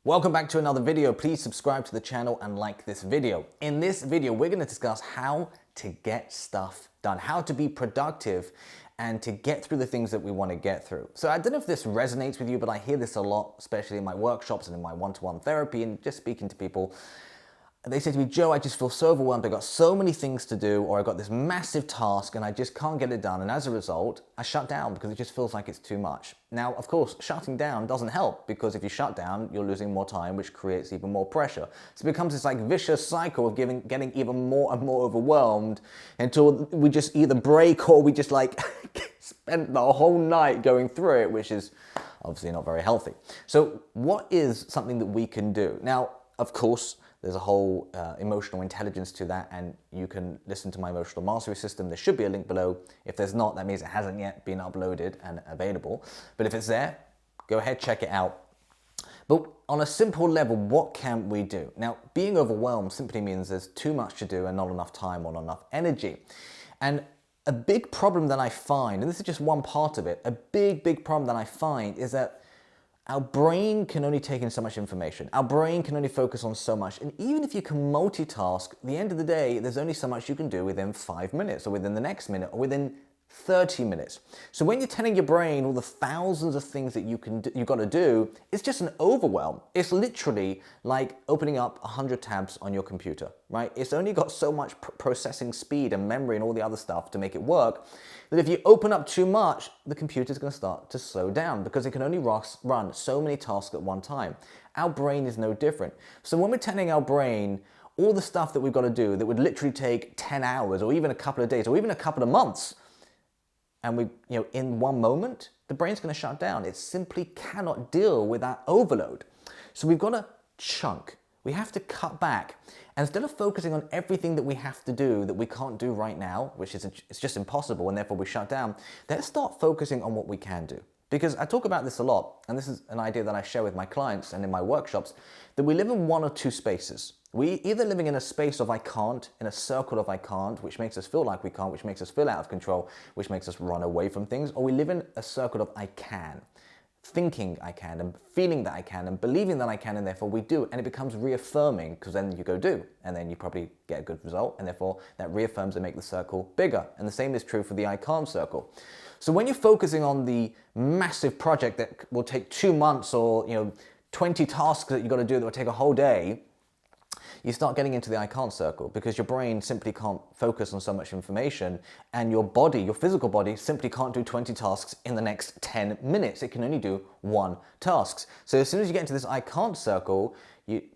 Welcome back to another video. Please subscribe to the channel and like this video. In this video, we're going to discuss how to get stuff done, how to be productive and to get through the things that we want to get through. So I don't know if this resonates with you, but I hear this a lot, especially in my workshops and in my one-to-one therapy and just speaking to people. They say to me, Joe, I just feel so overwhelmed. I've got so many things to do, or I've got this massive task and I just can't get it done. And as a result, I shut down because it just feels like it's too much. Now, of course, shutting down doesn't help because if you shut down, you're losing more time, which creates even more pressure. So it becomes this like vicious cycle of getting even more and more overwhelmed until we just either break or we just like spend the whole night going through it, which is obviously not very healthy. So what is something that we can do? Now, of course, there's a whole emotional intelligence to that, and you can listen to my emotional mastery system. There should be a link below. If there's not, that means it hasn't yet been uploaded and available. But if it's there, go ahead, check it out. But on a simple level, what can we do? Now, being overwhelmed simply means there's too much to do and not enough time or not enough energy. And a big problem that I find, and this is just one part of it, a big problem that I find is that our brain can only take in so much information. Our brain can only focus on so much. And even if you can multitask, at the end of the day, there's only so much you can do within 5 minutes or within the next minute or within 30 minutes. So when you're telling your brain all the thousands of things that you've got to do, it's just an overwhelm. It's literally like opening up 100 tabs on your computer, right? It's only got so much processing speed and memory and all the other stuff to make it work that if you open up too much, the computer's going to start to slow down because it can only run so many tasks at one time. Our brain is no different. So when we're telling our brain all the stuff that we've got to do that would literally take 10 hours or even a couple of days or even a couple of months, and in one moment, the brain's going to shut down. It simply cannot deal with that overload. So we've got to chunk. We have to cut back. And instead of focusing on everything that we have to do that we can't do right now, which is it's just impossible and therefore we shut down, let's start focusing on what we can do. Because I talk about this a lot, and this is an idea that I share with my clients and in my workshops, that we live in one or two spaces. We either living in a space of I can't, in a circle of I can't, which makes us feel like we can't, which makes us feel out of control, which makes us run away from things, or we live in a circle of I can, thinking I can, and feeling that I can, and believing that I can, and therefore we do, and it becomes reaffirming, because then you go do, and then you probably get a good result, and therefore that reaffirms and make the circle bigger. And the same is true for the I can't circle. So when you're focusing on the massive project that will take 2 months or 20 tasks that you've got to do that will take a whole day, you start getting into the I can't circle because your brain simply can't focus on so much information, and your body, your physical body, simply can't do 20 tasks in the next 10 minutes. It can only do 1 task. So as soon as you get into this I can't circle,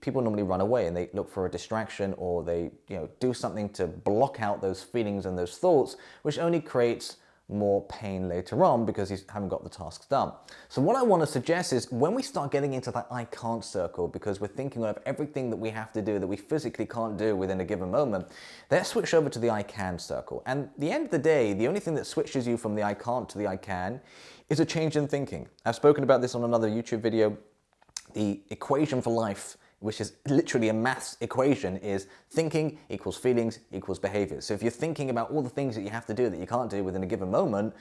people normally run away and they look for a distraction, or they do something to block out those feelings and those thoughts, which only creates more pain later on because you haven't got the tasks done. So what I want to suggest is when we start getting into that I can't circle because we're thinking of everything that we have to do that we physically can't do within a given moment, let's switch over to the I can circle. And at the end of the day, the only thing that switches you from the I can't to the I can is a change in thinking. I've spoken about this on another YouTube video. The equation for life, which is literally a maths equation, is thinking equals feelings equals behaviors. So if you're thinking about all the things that you have to do that you can't do within a given moment,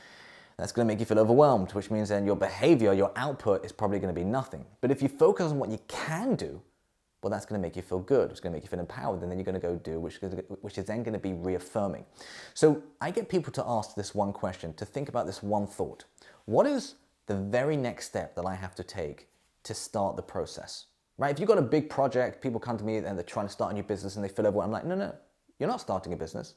that's going to make you feel overwhelmed, which means then your behavior, your output is probably going to be nothing. But if you focus on what you can do, well, that's going to make you feel good. It's going to make you feel empowered, and then you're going to go do, which is then going to be reaffirming. So I get people to ask this one question, to think about this one thought. What is the very next step that I have to take to start the process? Right? If you've got a big project, people come to me and they're trying to start a new business and they feel overwhelmed. I'm like, no, you're not starting a business.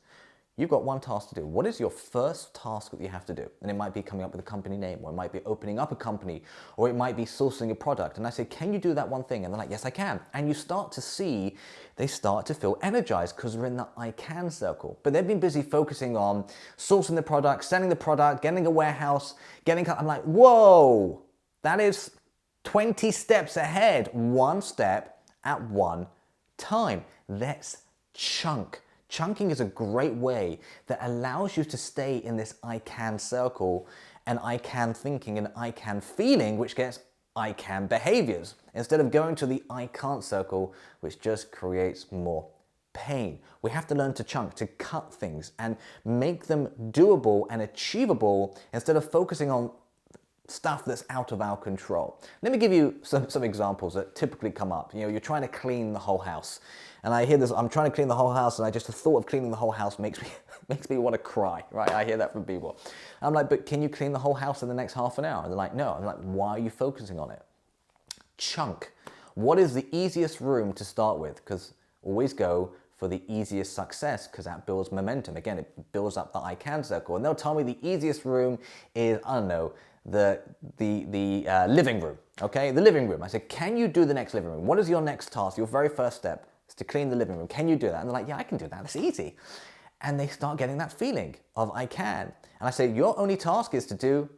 You've got one task to do. What is your first task that you have to do? And it might be coming up with a company name, or it might be opening up a company, or it might be sourcing a product. And I say, can you do that one thing? And they're like, yes, I can. And you start to see, they start to feel energized because they're in the I can circle. But they've been busy focusing on sourcing the product, selling the product, getting a warehouse, I'm like, whoa, that is 20 steps ahead, one step at one time. Let's chunk. Chunking is a great way that allows you to stay in this I can circle and I can thinking and I can feeling, which gets I can behaviors, instead of going to the I can't circle, which just creates more pain. We have to learn to chunk, to cut things and make them doable and achievable instead of focusing on stuff that's out of our control. Let me give you some examples that typically come up. You know, you're trying to clean the whole house. And I hear this, I'm trying to clean the whole house, and the thought of cleaning the whole house makes me want to cry, right? I hear that from people. I'm like, but can you clean the whole house in the next half an hour? And they're like, no. I'm like, why are you focusing on it? Chunk. What is the easiest room to start with? Because always go for the easiest success, because that builds momentum. Again, it builds up the I can circle. And they'll tell me the easiest room is, I don't know, the living room, okay? The living room. I said, can you do the next living room? What is your next task? Your very first step is to clean the living room. Can you do that? And they're like, yeah, I can do that. That's easy. And they start getting that feeling of I can. And I say, your only task is to do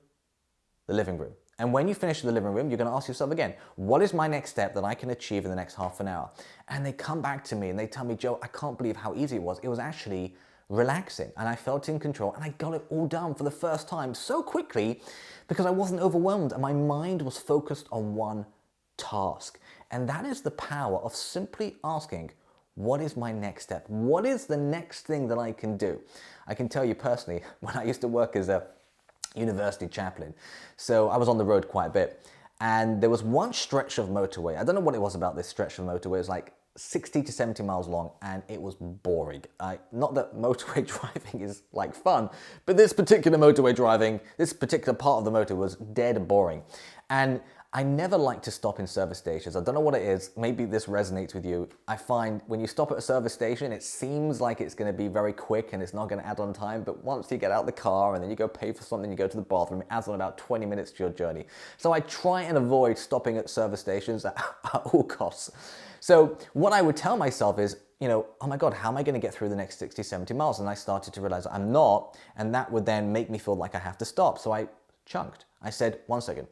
the living room. And when you finish the living room, you're going to ask yourself again, what is my next step that I can achieve in the next half an hour? And they come back to me and they tell me, Joe, I can't believe how easy it was. It was actually relaxing and I felt in control and I got it all done for the first time so quickly because I wasn't overwhelmed and my mind was focused on one task. And that is the power of simply asking, what is my next step? What is the next thing that I can do? I can tell you personally, when I used to work as a university chaplain, so I was on the road quite a bit, and there was one stretch of motorway. I don't know what it was about this stretch of motorway. It was like 60 to 70 miles long, and it was boring. Not that motorway driving is like fun, but this particular motorway driving, this particular part of the motor was dead boring. And I never like to stop in service stations. I don't know what it is. Maybe this resonates with you. I find when you stop at a service station, it seems like it's going to be very quick and it's not going to add on time. But once you get out the car and then you go pay for something, you go to the bathroom, it adds on about 20 minutes to your journey. So I try and avoid stopping at service stations at all costs. So what I would tell myself is, you know, oh my God, how am I going to get through the next 60, 70 miles? And I started to realize I'm not. And that would then make me feel like I have to stop. So I chunked. I said, 1 second.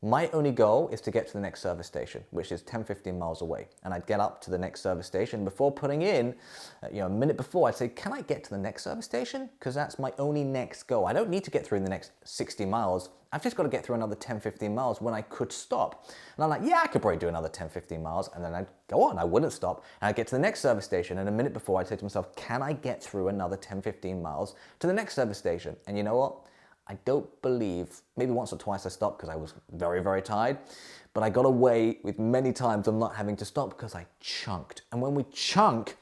My only goal is to get to the next service station, which is 10, 15 miles away. And I'd get up to the next service station before putting in, a minute before, I'd say, can I get to the next service station? Because that's my only next goal. I don't need to get through in the next 60 miles. I've just got to get through another 10, 15 miles when I could stop. And I'm like, yeah, I could probably do another 10, 15 miles. And then I'd go on, I wouldn't stop. And I'd get to the next service station. And a minute before, I'd say to myself, can I get through another 10, 15 miles to the next service station? And you know what? I don't believe, maybe once or twice I stopped because I was very, very tired, but I got away with many times of not having to stop because I chunked. And when we chunk,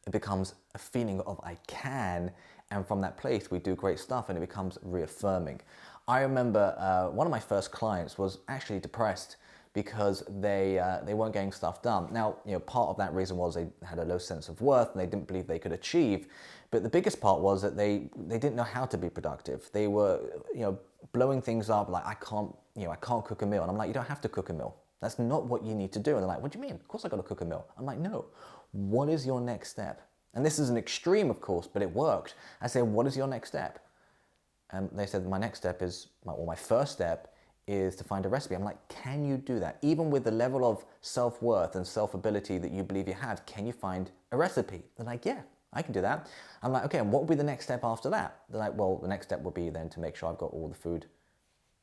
it becomes a feeling of I can, and from that place we do great stuff and it becomes reaffirming. I remember one of my first clients was actually depressed because they weren't getting stuff done. Now, part of that reason was they had a low sense of worth and they didn't believe they could achieve. But the biggest part was that they didn't know how to be productive. They were, blowing things up like, I can't cook a meal. And I'm like, you don't have to cook a meal. That's not what you need to do. And they're like, what do you mean? Of course I got to cook a meal. I'm like, no. What is your next step? And this is an extreme, of course, but it worked. I said, what is your next step? And they said, my next step is, my first step is to find a recipe. I'm like, can you do that? Even with the level of self-worth and self-ability that you believe you have, can you find a recipe? They're like, yeah, I can do that. I'm like, okay, and what will be the next step after that? They're like, well, the next step will be then to make sure I've got all the food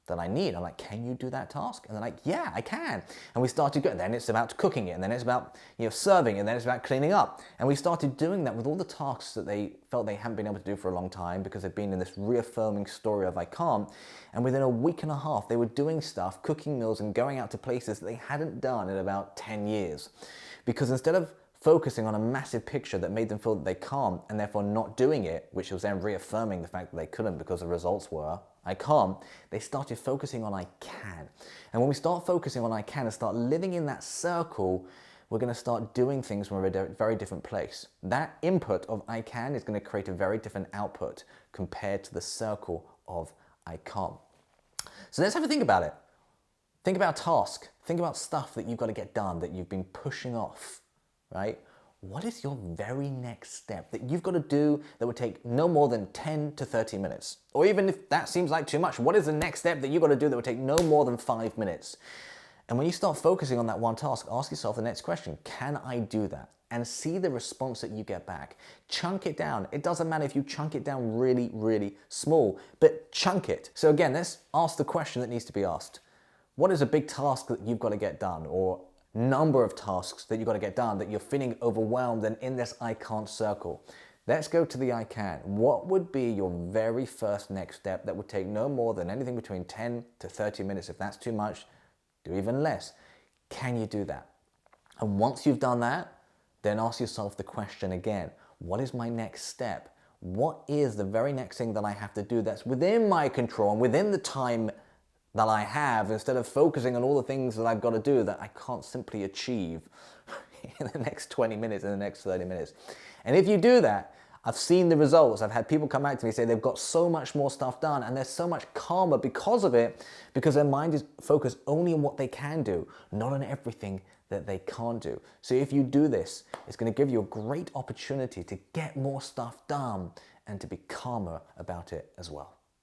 that I need. I'm like, can you do that task? And they're like, yeah, I can. And we started going, then it's about cooking it, and then it's about serving, and then it's about cleaning up. And we started doing that with all the tasks that they felt they hadn't been able to do for a long time because they've been in this reaffirming story of I can't. And within a week and a half, they were doing stuff, cooking meals and going out to places that they hadn't done in about 10 years. Because instead of focusing on a massive picture that made them feel that they can't and therefore not doing it, which was then reaffirming the fact that they couldn't because the results were, I can't, they started focusing on I can. And when we start focusing on I can and start living in that circle, we're going to start doing things from a very different place. That input of I can is going to create a very different output compared to the circle of I can't. So let's have a think about it. Think about task. Think about stuff that you've got to get done that you've been pushing off. Right? What is your very next step that you've got to do that would take no more than 10 to 30 minutes? Or even if that seems like too much, what is the next step that you've got to do that would take no more than 5 minutes? And when you start focusing on that one task, ask yourself the next question, can I do that? And see the response that you get back. Chunk it down. It doesn't matter if you chunk it down really, really small, but chunk it. So again, let's ask the question that needs to be asked. What is a big task that you've got to get done? Or number of tasks that you've got to get done that you're feeling overwhelmed and in this I can't circle. Let's go to the I can. What would be your very first next step that would take no more than anything between 10 to 30 minutes? If that's too much, do even less. Can you do that? And once you've done that, then ask yourself the question again, what is my next step? What is the very next thing that I have to do that's within my control and within the time that I have, instead of focusing on all the things that I've got to do that I can't simply achieve in the next 20 minutes, in the next 30 minutes. And if you do that, I've seen the results. I've had people come back to me and say they've got so much more stuff done and they're so much calmer because of it, because their mind is focused only on what they can do, not on everything that they can't do. So if you do this, it's going to give you a great opportunity to get more stuff done and to be calmer about it as well.